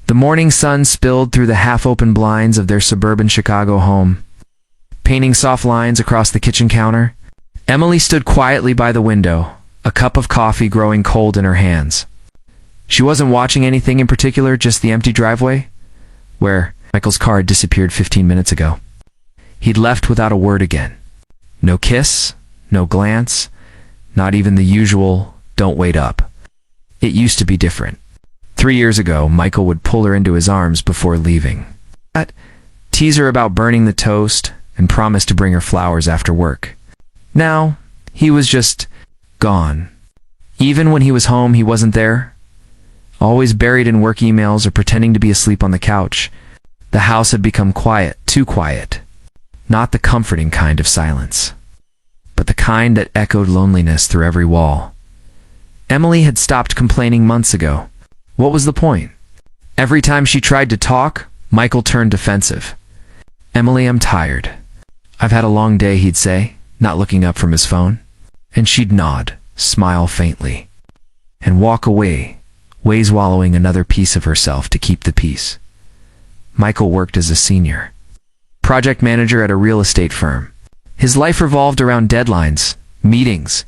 The morning sun spilled through the half-open blinds of their suburban Chicago home, painting soft lines across the kitchen counter. Emily stood quietly by the window, a cup of coffee growing cold in her hands. She wasn't watching anything in particular, just the empty driveway, where Michael's car had disappeared 15 minutes ago. He'd left without a word again. No kiss, no glance, not even the usual, "Don't wait up." It used to be different. 3 years ago, Michael would pull her into his arms before leaving, tease her about burning the toast, and promise to bring her flowers after work. Now, he was just gone. Even when he was home, he wasn't there. Always buried in work emails or pretending to be asleep on the couch. The house had become quiet, too quiet. Not the comforting kind of silence, but the kind that echoed loneliness through every wall. Emily had stopped complaining months ago. What was the point? Every time she tried to talk, Michael turned defensive. "Emily, I'm tired. I've had a long day," he'd say, not looking up from his phone. And she'd nod, smile faintly, and walk away, swallowing another piece of herself to keep the peace. Michael worked as a senior project manager at a real estate firm. His life revolved around deadlines, meetings,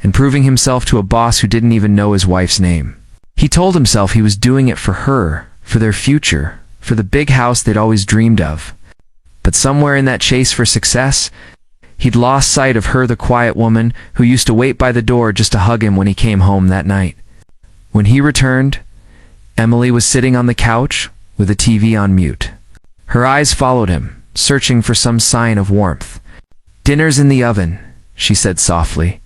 and proving himself to a boss who didn't even know his wife's name. He told himself he was doing it for her, for their future, for the big house they'd always dreamed of. But somewhere in that chase for success, he'd lost sight of her, the quiet woman who used to wait by the door just to hug him when he came home that night. When he returned, Emily was sitting on the couch with the TV on mute. Her eyes followed him, searching for some sign of warmth. "Dinner's in the oven," she said softly.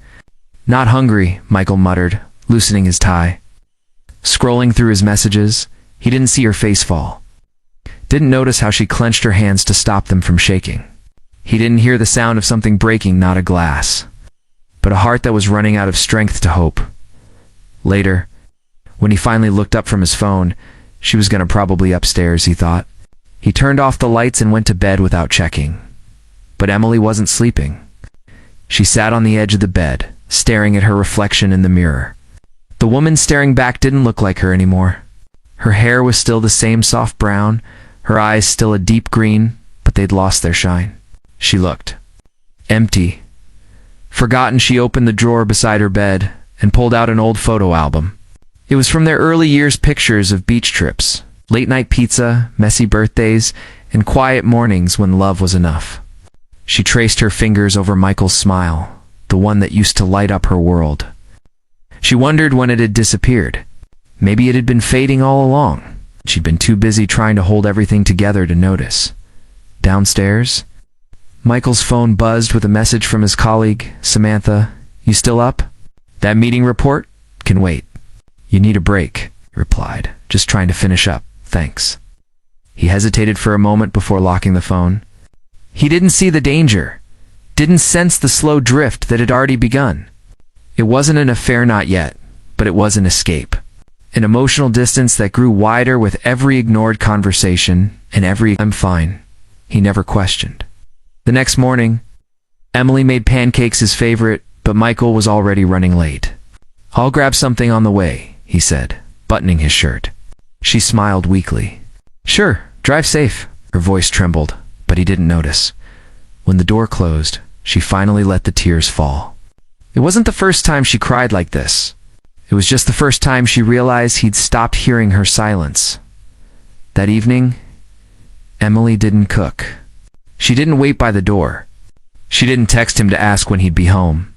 "Not hungry," Michael muttered, loosening his tie. Scrolling through his messages, he didn't see her face fall. Didn't notice how she clenched her hands to stop them from shaking. He didn't hear the sound of something breaking, not a glass, but a heart that was running out of strength to hope. Later, when he finally looked up from his phone, she was going to probably upstairs, he thought. He turned off the lights and went to bed without checking. But Emily wasn't sleeping. She sat on the edge of the bed, staring at her reflection in the mirror. The woman staring back didn't look like her anymore. Her hair was still the same soft brown, her eyes still a deep green, but they'd lost their shine. She looked empty. Forgotten. She opened the drawer beside her bed and pulled out an old photo album. It was from their early years, pictures of beach trips, late-night pizza, messy birthdays, and quiet mornings when love was enough. She traced her fingers over Michael's smile, the one that used to light up her world. She wondered when it had disappeared. Maybe it had been fading all along. She'd been too busy trying to hold everything together to notice. Downstairs, Michael's phone buzzed with a message from his colleague, "Samantha, you still up? That meeting report can wait." "You need a break," he replied. "Just trying to finish up, thanks." He hesitated for a moment before locking the phone. He didn't see the danger, didn't sense the slow drift that had already begun. It wasn't an affair, not yet, but it was an escape. An emotional distance that grew wider with every ignored conversation and every "I'm fine" he never questioned. The next morning, Emily made pancakes his favorite, but Michael was already running late. "I'll grab something on the way," he said, buttoning his shirt. She smiled weakly. "Sure, drive safe." Her voice trembled, but he didn't notice. When the door closed, she finally let the tears fall. It wasn't the first time she cried like this. It was just the first time she realized he'd stopped hearing her silence. That evening, Emily didn't cook. She didn't wait by the door. She didn't text him to ask when he'd be home.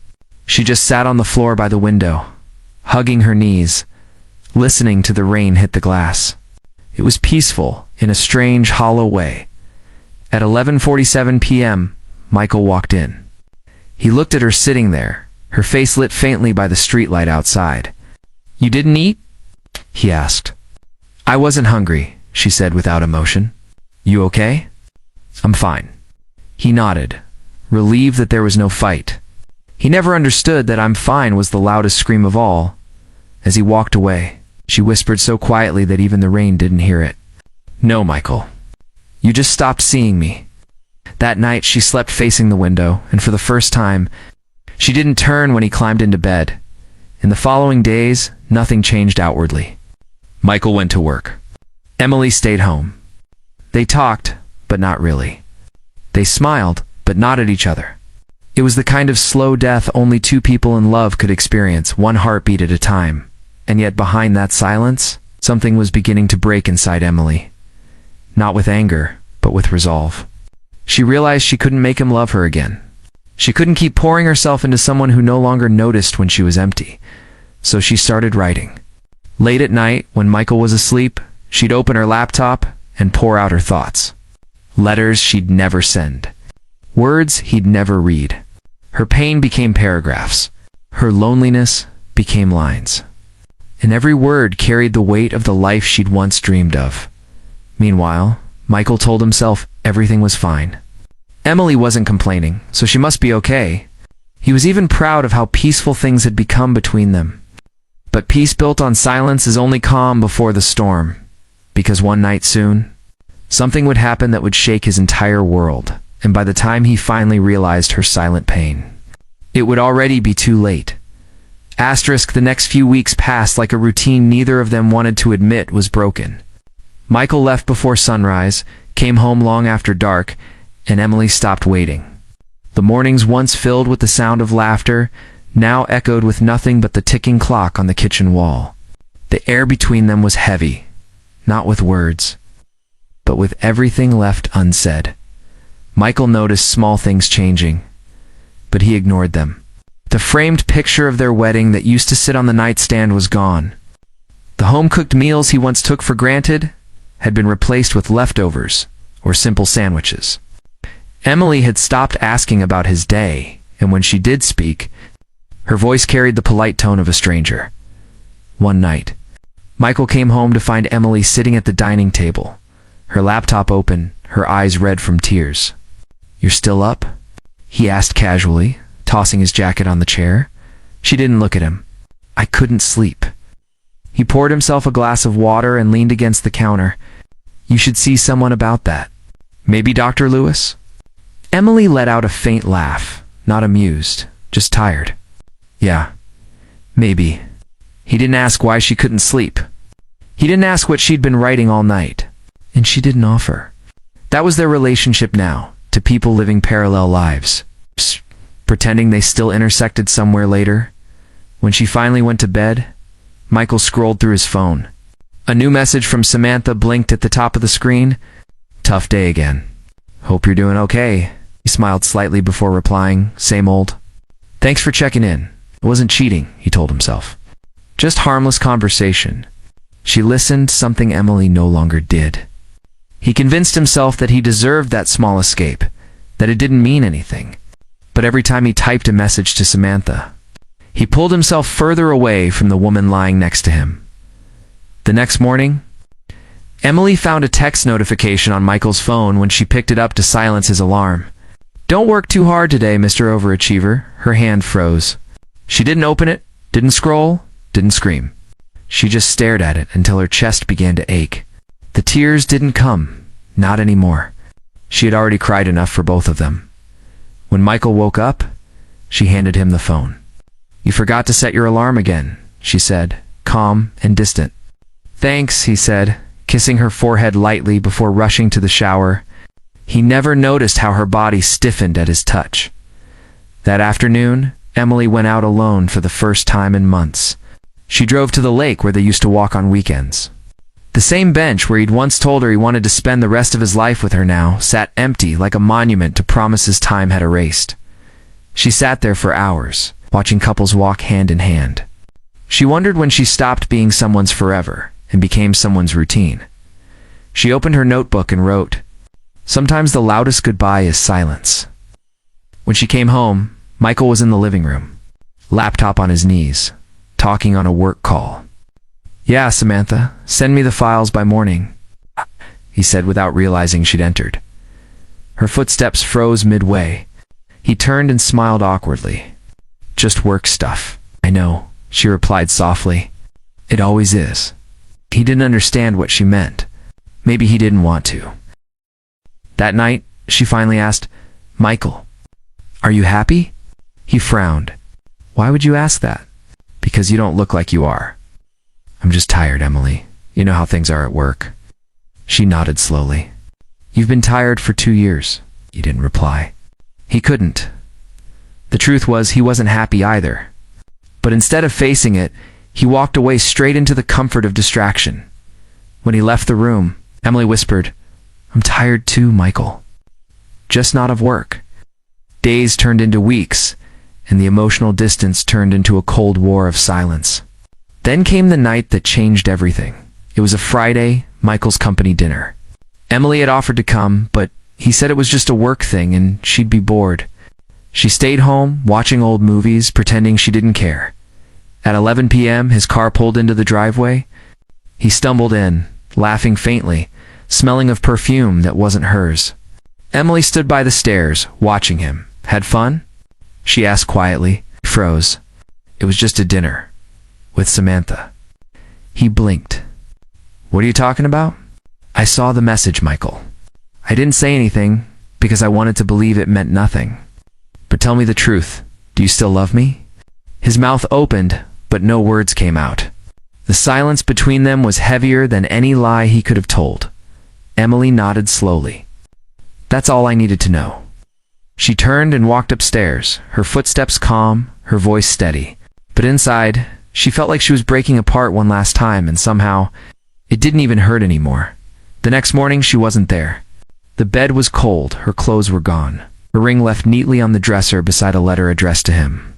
She just sat on the floor by the window, hugging her knees, listening to the rain hit the glass. It was peaceful in a strange, hollow way. At 11:47 p.m., Michael walked in. He looked at her sitting there, her face lit faintly by the streetlight outside. "You didn't eat?" he asked. "I wasn't hungry," she said without emotion. "You okay?" "I'm fine." He nodded, relieved that there was no fight. He never understood that "I'm fine" was the loudest scream of all. As he walked away, she whispered so quietly that even the rain didn't hear it. "No, Michael. You just stopped seeing me." That night she slept facing the window, and for the first time, she didn't turn when he climbed into bed. In the following days, nothing changed outwardly. Michael went to work. Emily stayed home. They talked, but not really. They smiled, but not at each other. It was the kind of slow death only two people in love could experience, one heartbeat at a time. And yet behind that silence, something was beginning to break inside Emily. Not with anger, but with resolve. She realized she couldn't make him love her again. She couldn't keep pouring herself into someone who no longer noticed when she was empty. So she started writing. Late at night, when Michael was asleep, she'd open her laptop and pour out her thoughts. Letters she'd never send. Words he'd never read. Her pain became paragraphs. Her loneliness became lines. And every word carried the weight of the life she'd once dreamed of. Meanwhile, Michael told himself everything was fine. Emily wasn't complaining, so she must be okay. He was even proud of how peaceful things had become between them. But peace built on silence is only calm before the storm. Because one night soon, something would happen that would shake his entire world. And by the time he finally realized her silent pain, it would already be too late. Asterisk, the next few weeks passed like a routine neither of them wanted to admit was broken. Michael left before sunrise, came home long after dark, and Emily stopped waiting. The mornings once filled with the sound of laughter, now echoed with nothing but the ticking clock on the kitchen wall. The air between them was heavy, not with words, but with everything left unsaid. Michael noticed small things changing, but he ignored them. The framed picture of their wedding that used to sit on the nightstand was gone. The home-cooked meals he once took for granted had been replaced with leftovers or simple sandwiches. Emily had stopped asking about his day, and when she did speak, her voice carried the polite tone of a stranger. One night, Michael came home to find Emily sitting at the dining table, her laptop open, her eyes red from tears. "You're still up?" he asked casually, tossing his jacket on the chair. She didn't look at him. "I couldn't sleep." He poured himself a glass of water and leaned against the counter. "You should see someone about that. Maybe Dr. Lewis?" Emily let out a faint laugh, not amused, just tired. "Yeah, maybe." He didn't ask why she couldn't sleep. He didn't ask what she'd been writing all night. And she didn't offer. That was their relationship now, to people living parallel lives, pretending they still intersected somewhere later. When she finally went to bed, Michael scrolled through his phone. A new message from Samantha blinked at the top of the screen. "Tough day again. Hope you're doing okay." He smiled slightly before replying, "Same old." "Thanks for checking in. It wasn't cheating," he told himself. Just harmless conversation. She listened, something Emily no longer did. He convinced himself that he deserved that small escape, that it didn't mean anything. But every time he typed a message to Samantha, he pulled himself further away from the woman lying next to him. The next morning, Emily found a text notification on Michael's phone when she picked it up to silence his alarm. "Don't work too hard today, Mr. Overachiever." Her hand froze. She didn't open it, didn't scroll, didn't scream. She just stared at it until her chest began to ache. The tears didn't come, not anymore. She had already cried enough for both of them. When Michael woke up, she handed him the phone. "You forgot to set your alarm again," she said, calm and distant. "Thanks," he said, kissing her forehead lightly before rushing to the shower. He never noticed how her body stiffened at his touch. That afternoon, Emily went out alone for the first time in months. She drove to the lake where they used to walk on weekends. The same bench where he'd once told her he wanted to spend the rest of his life with her now sat empty like a monument to promises time had erased. She sat there for hours, watching couples walk hand in hand. She wondered when she stopped being someone's forever and became someone's routine. She opened her notebook and wrote, "Sometimes the loudest goodbye is silence." When she came home, Michael was in the living room, laptop on his knees, talking on a work call. "Yeah, Samantha, send me the files by morning," he said without realizing she'd entered. Her footsteps froze midway. He turned and smiled awkwardly. "Just work stuff." "I know," she replied softly. "It always is." He didn't understand what she meant. Maybe he didn't want to. That night, she finally asked, "Michael, are you happy?" He frowned. "Why would you ask that?" "Because you don't look like you are." "I'm just tired, Emily. You know how things are at work." She nodded slowly. You've been tired for 2 years. He didn't reply. He couldn't. The truth was he wasn't happy either. But instead of facing it, he walked away straight into the comfort of distraction. When he left the room, Emily whispered, I'm tired too, Michael. Just not of work. Days turned into weeks, and the emotional distance turned into a cold war of silence. Then came the night that changed everything. It was a Friday, Michael's company dinner. Emily had offered to come, but he said it was just a work thing and she'd be bored. She stayed home, watching old movies, pretending she didn't care. At 11 p.m., his car pulled into the driveway. He stumbled in, laughing faintly, smelling of perfume that wasn't hers. Emily stood by the stairs, watching him. Had fun? She asked quietly. He froze. It was just a dinner. With Samantha. He blinked. What are you talking about? I saw the message, Michael. I didn't say anything because I wanted to believe it meant nothing. But tell me the truth. Do you still love me? His mouth opened, but no words came out. The silence between them was heavier than any lie he could have told. Emily nodded slowly. That's all I needed to know. She turned and walked upstairs, her footsteps calm, her voice steady. But inside, she felt like she was breaking apart one last time, and somehow, it didn't even hurt anymore. The next morning, she wasn't there. The bed was cold, her clothes were gone. Her ring left neatly on the dresser beside a letter addressed to him.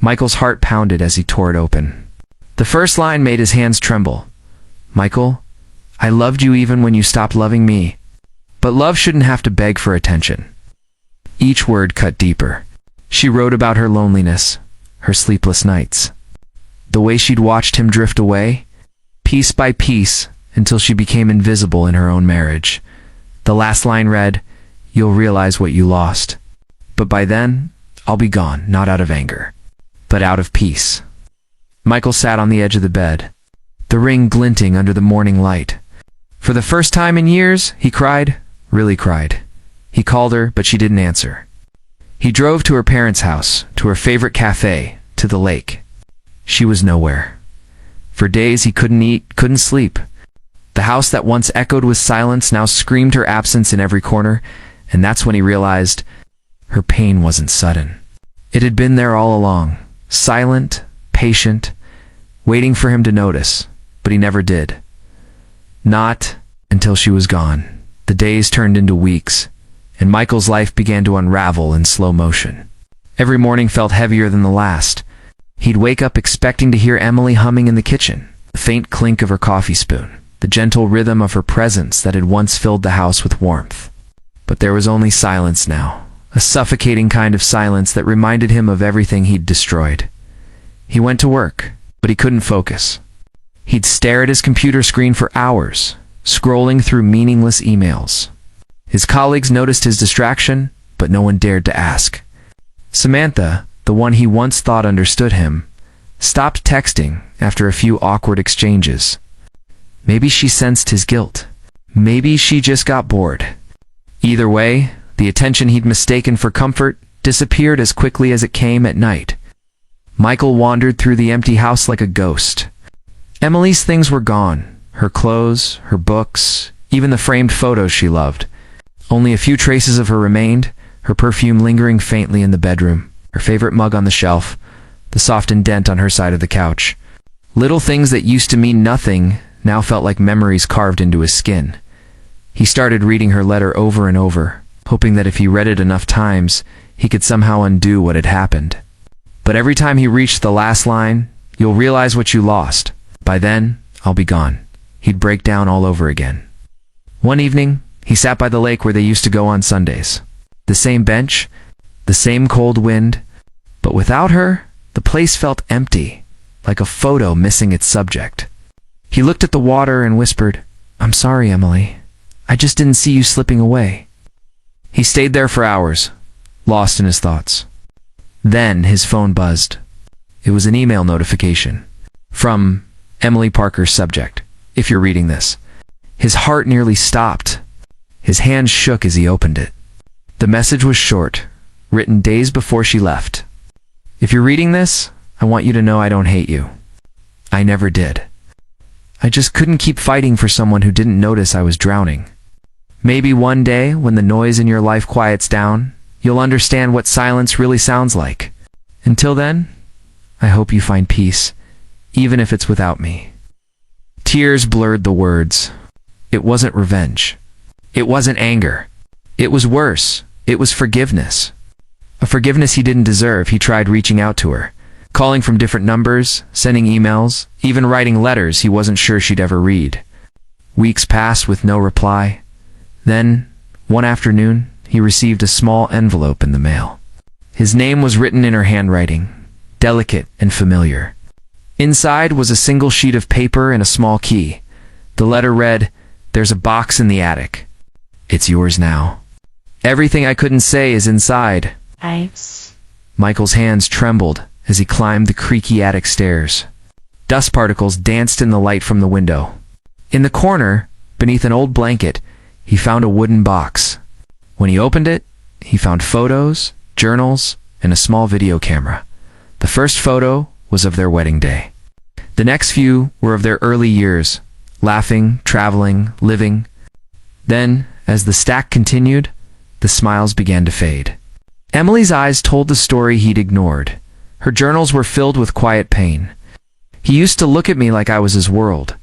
Michael's heart pounded as he tore it open. The first line made his hands tremble. Michael, I loved you even when you stopped loving me. But love shouldn't have to beg for attention. Each word cut deeper. She wrote about her loneliness, her sleepless nights. The way she'd watched him drift away, piece by piece, until she became invisible in her own marriage. The last line read, You'll realize what you lost. But by then, I'll be gone, not out of anger, but out of peace. Michael sat on the edge of the bed, the ring glinting under the morning light. For the first time in years, he cried, really cried. He called her, but she didn't answer. He drove to her parents' house, to her favorite cafe, to the lake. She was nowhere. For days he couldn't eat, couldn't sleep. The house that once echoed with silence now screamed her absence in every corner, and that's when he realized her pain wasn't sudden. It had been there all along, silent, patient, waiting for him to notice, but he never did. Not until she was gone. The days turned into weeks, and Michael's life began to unravel in slow motion. Every morning felt heavier than the last. He'd wake up expecting to hear Emily humming in the kitchen, the faint clink of her coffee spoon, the gentle rhythm of her presence that had once filled the house with warmth. But there was only silence now, a suffocating kind of silence that reminded him of everything he'd destroyed. He went to work, but he couldn't focus. He'd stare at his computer screen for hours, scrolling through meaningless emails. His colleagues noticed his distraction, but no one dared to ask. Samantha, the one he once thought understood him, stopped texting after a few awkward exchanges. Maybe she sensed his guilt. Maybe she just got bored. Either way, the attention he'd mistaken for comfort disappeared as quickly as it came at night. Michael wandered through the empty house like a ghost. Emily's things were gone, her clothes, her books, even the framed photos she loved. Only a few traces of her remained, her perfume lingering faintly in the bedroom, her favorite mug on the shelf, the soft indent on her side of the couch. Little things that used to mean nothing now felt like memories carved into his skin. He started reading her letter over and over, hoping that if he read it enough times, he could somehow undo what had happened. But every time he reached the last line, "You'll realize what you lost. By then, I'll be gone," he'd break down all over again. One evening, he sat by the lake where they used to go on Sundays. The same bench, the same cold wind, but without her, the place felt empty, like a photo missing its subject. He looked at the water and whispered, "I'm sorry, Emily. I just didn't see you slipping away." He stayed there for hours, lost in his thoughts. Then his phone buzzed. It was an email notification from Emily Parker's subject, "If you're reading this." His heart nearly stopped. His hands shook as he opened it. The message was short, written days before she left. "If you're reading this, I want you to know I don't hate you. I never did. I just couldn't keep fighting for someone who didn't notice I was drowning. Maybe one day, when the noise in your life quiets down, you'll understand what silence really sounds like. Until then, I hope you find peace, even if it's without me." Tears blurred the words. It wasn't revenge. It wasn't anger. It was worse. It was forgiveness. A forgiveness he didn't deserve. He tried reaching out to her, calling from different numbers, sending emails, even writing letters he wasn't sure she'd ever read. Weeks passed with no reply. Then, one afternoon, he received a small envelope in the mail. His name was written in her handwriting, delicate and familiar. Inside was a single sheet of paper and a small key. The letter read, "There's a box in the attic. It's yours now. Everything I couldn't say is inside." Michael's hands trembled as he climbed the creaky attic stairs. Dust particles danced in the light from the window. In the corner, beneath an old blanket, he found a wooden box. When he opened it, he found photos, journals, and a small video camera. The first photo was of their wedding day. The next few were of their early years, laughing, traveling, living. Then, as the stack continued, the smiles began to fade. Emily's eyes told the story he'd ignored. Her journals were filled with quiet pain. "He used to look at me like I was his world.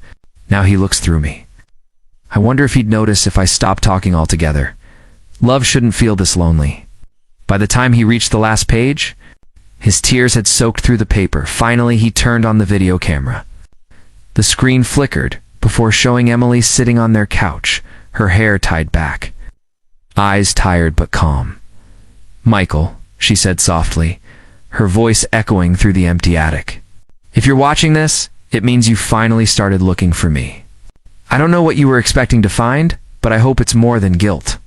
Now he looks through me. I wonder if he'd notice if I stopped talking altogether. Love shouldn't feel this lonely." By the time he reached the last page, his tears had soaked through the paper. Finally, he turned on the video camera. The screen flickered before showing Emily sitting on their couch, her hair tied back, eyes tired but calm. "Michael," she said softly, her voice echoing through the empty attic. "If you're watching this, it means you finally started looking for me. I don't know what you were expecting to find, but I hope it's more than guilt.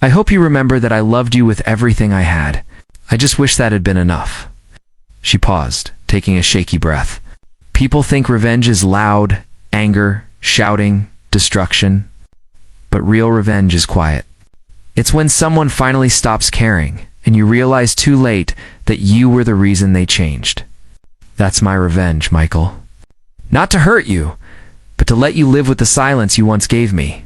I hope you remember that I loved you with everything I had. I just wish that had been enough." She paused, taking a shaky breath. People think revenge is loud, anger, shouting, destruction. But real revenge is quiet. It's when someone finally stops caring, and you realize too late that you were the reason they changed. That's my revenge, Michael. Not to hurt you, but to let you live with the silence you once gave me."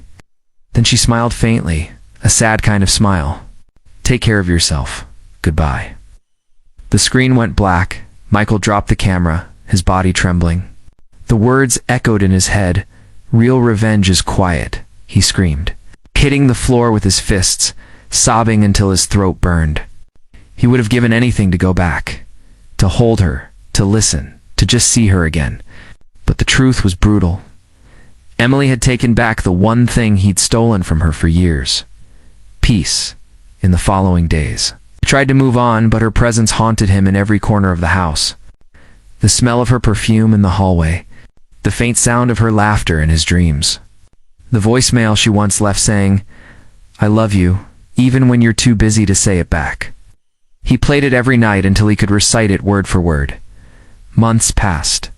Then she smiled faintly, a sad kind of smile. "Take care of yourself. Goodbye." The screen went black. Michael dropped the camera, his body trembling. The words echoed in his head. "Real revenge is quiet," he screamed, hitting the floor with his fists, sobbing until his throat burned. He would have given anything to go back, to hold her, to listen, to just see her again. But the truth was brutal. Emily had taken back the one thing he'd stolen from her for years: peace. In the following days, he tried to move on, but her presence haunted him in every corner of the house. The smell of her perfume in the hallway, the faint sound of her laughter in his dreams. The voicemail she once left saying, "I love you, even when you're too busy to say it back." He played it every night until he could recite it word for word. Months passed.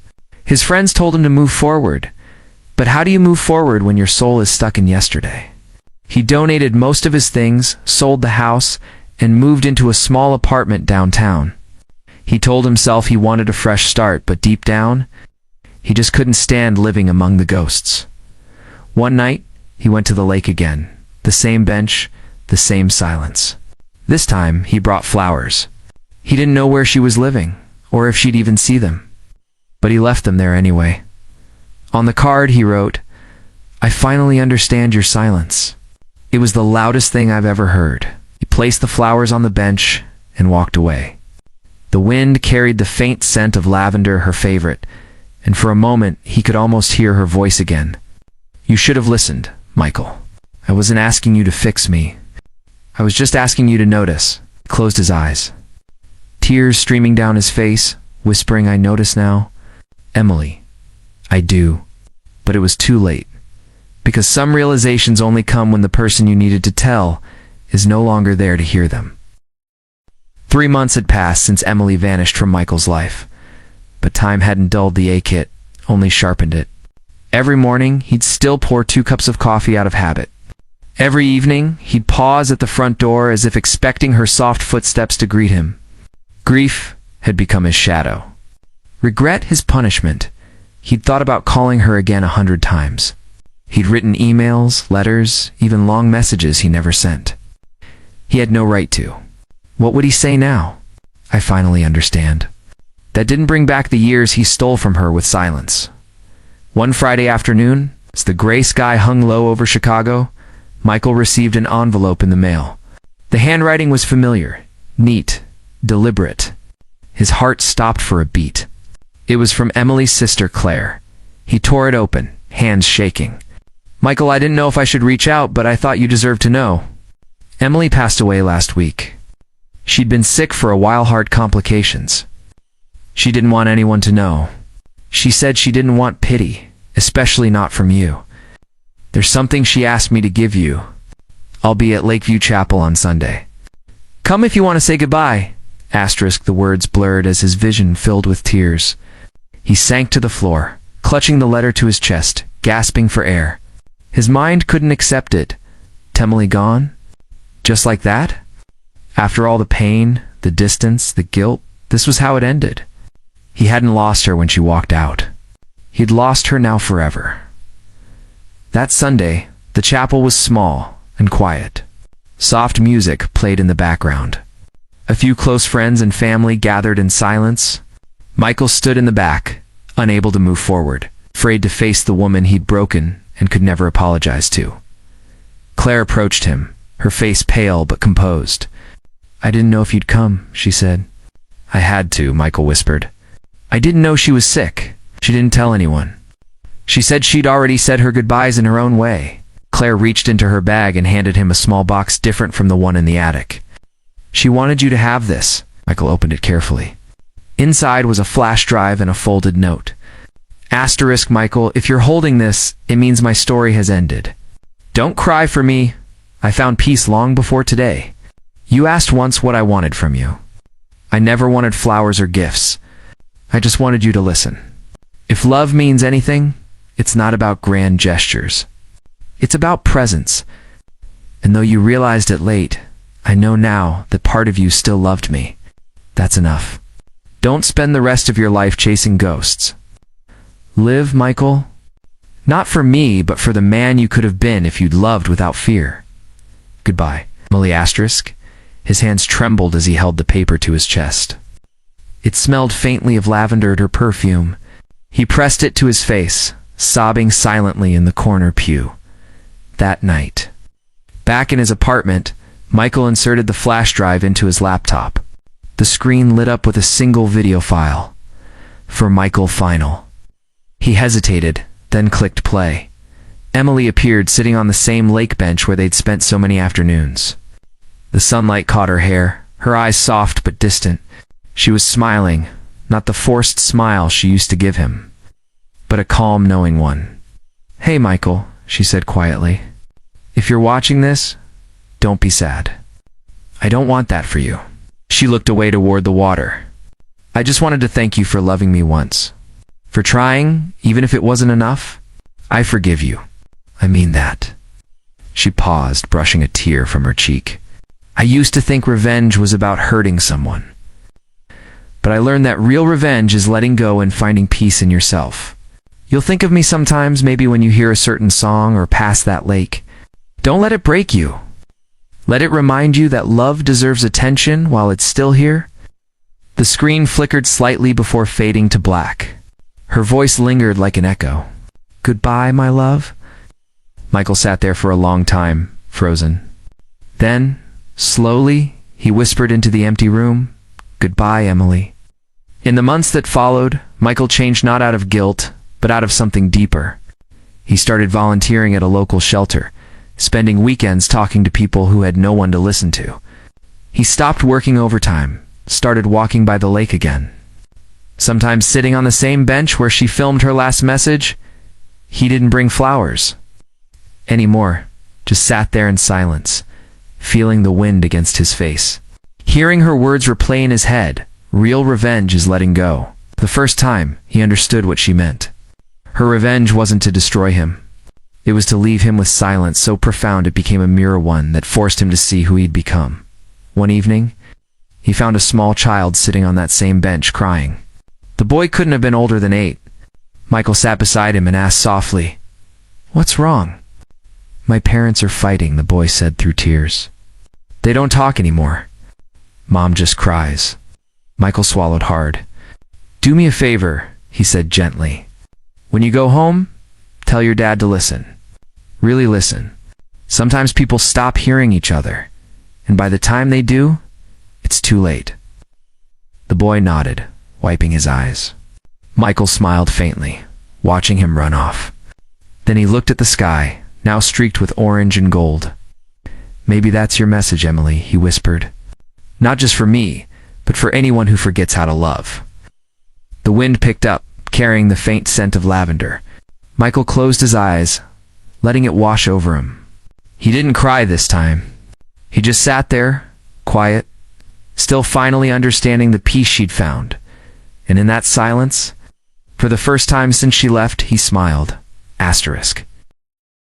His friends told him to move forward. But how do you move forward when your soul is stuck in yesterday? He donated most of his things, sold the house, and moved into a small apartment downtown. He told himself he wanted a fresh start, but deep down, he just couldn't stand living among the ghosts. One night, he went to the lake again. The same bench, the same silence. This time, he brought flowers. He didn't know where she was living, or if she'd even see them. But he left them there anyway. On the card, he wrote, "I finally understand your silence." It was the loudest thing I've ever heard. He placed the flowers on the bench and walked away. The wind carried the faint scent of lavender, her favorite, and for a moment, he could almost hear her voice again. "You should have listened, Michael. I wasn't asking you to fix me. I was just asking you to notice." He closed his eyes, tears streaming down his face, whispering, "I notice now. Emily, I do." But it was too late, because some realizations only come when the person you needed to tell is no longer there to hear them. 3 months had passed since Emily vanished from Michael's life, but time hadn't dulled the ache, only sharpened it. Every morning, he'd still pour 2 cups of coffee out of habit. Every evening, he'd pause at the front door as if expecting her soft footsteps to greet him. Grief had become his shadow. Regret his punishment. He'd thought about calling her again 100 times. He'd written emails, letters, even long messages he never sent. He had no right to. What would he say now? I finally understand. That didn't bring back the years he stole from her with silence. One Friday afternoon, as the gray sky hung low over Chicago, Michael received an envelope in the mail. The handwriting was familiar, neat, deliberate. His heart stopped for a beat. It was from Emily's sister, Claire. He tore it open, hands shaking. "Michael, I didn't know if I should reach out, but I thought you deserved to know. Emily passed away last week. She'd been sick for a while, heart complications. She didn't want anyone to know. She said she didn't want pity, especially not from you. There's something she asked me to give you. I'll be at Lakeview Chapel on Sunday. Come if you want to say goodbye." The words blurred as his vision filled with tears. He sank to the floor, clutching the letter to his chest, gasping for air. His mind couldn't accept it. Emily gone? Just like that? After all the pain, the distance, the guilt, this was how it ended. He hadn't lost her when she walked out. He'd lost her now forever. That Sunday, the chapel was small and quiet. Soft music played in the background. A few close friends and family gathered in silence. Michael stood in the back, unable to move forward, afraid to face the woman he'd broken and could never apologize to. Claire approached him, her face pale but composed. "I didn't know if you'd come," she said. "I had to," Michael whispered. "I didn't know she was sick. She didn't tell anyone. She said she'd already said her goodbyes in her own way." Claire reached into her bag and handed him a small box different from the one in the attic. "She wanted you to have this." Michael opened it carefully. Inside was a flash drive and a folded note. "Michael, if you're holding this, it means my story has ended. Don't cry for me. I found peace long before today. You asked once what I wanted from you. I never wanted flowers or gifts. I just wanted you to listen. If love means anything, it's not about grand gestures. It's about presence. And though you realized it late, I know now that part of you still loved me. That's enough. Don't spend the rest of your life chasing ghosts. Live, Michael. Not for me, but for the man you could have been if you'd loved without fear. Goodbye." Emily *. His hands trembled as he held the paper to his chest. It smelled faintly of lavender and her perfume. He pressed it to his face, sobbing silently in the corner pew. That night, back in his apartment, Michael inserted the flash drive into his laptop. The screen lit up with a single video file. For Michael Final. He hesitated, then clicked play. Emily appeared sitting on the same lake bench where they'd spent so many afternoons. The sunlight caught her hair, her eyes soft but distant. She was smiling, not the forced smile she used to give him, but a calm, knowing one. "Hey, Michael," she said quietly. "If you're watching this, don't be sad. I don't want that for you." She looked away toward the water. "I just wanted to thank you for loving me once. For trying, even if it wasn't enough. I forgive you. I mean that." She paused, brushing a tear from her cheek. "I used to think revenge was about hurting someone. But I learned that real revenge is letting go and finding peace in yourself. You'll think of me sometimes, maybe when you hear a certain song or pass that lake. Don't let it break you. Let it remind you that love deserves attention while it's still here." The screen flickered slightly before fading to black. Her voice lingered like an echo. "Goodbye, my love." Michael sat there for a long time, frozen. Then, slowly, he whispered into the empty room, "Goodbye, Emily." In the months that followed, Michael changed not out of guilt, but out of something deeper. He started volunteering at a local shelter, spending weekends talking to people who had no one to listen to. He stopped working overtime, started walking by the lake again. Sometimes sitting on the same bench where she filmed her last message, he didn't bring flowers anymore, just sat there in silence, feeling the wind against his face. Hearing her words replay in his head, "Real revenge is letting go." The first time, he understood what she meant. Her revenge wasn't to destroy him. It was to leave him with silence so profound it became a mirror one that forced him to see who he'd become. One evening, he found a small child sitting on that same bench crying. The boy couldn't have been older than 8. Michael sat beside him and asked softly, "What's wrong?" "My parents are fighting," the boy said through tears. "They don't talk anymore. Mom just cries." Michael swallowed hard. "Do me a favor," he said gently. "When you go home, tell your dad to listen. Really listen. Sometimes people stop hearing each other, and by the time they do, it's too late." The boy nodded, wiping his eyes. Michael smiled faintly, watching him run off. Then he looked at the sky, now streaked with orange and gold. "Maybe that's your message, Emily," he whispered. "Not just for me, but for anyone who forgets how to love." The wind picked up, carrying the faint scent of lavender. Michael closed his eyes, letting it wash over him. He didn't cry this time. He just sat there, quiet, still finally understanding the peace she'd found. And in that silence, for the first time since she left, he smiled. Asterisk.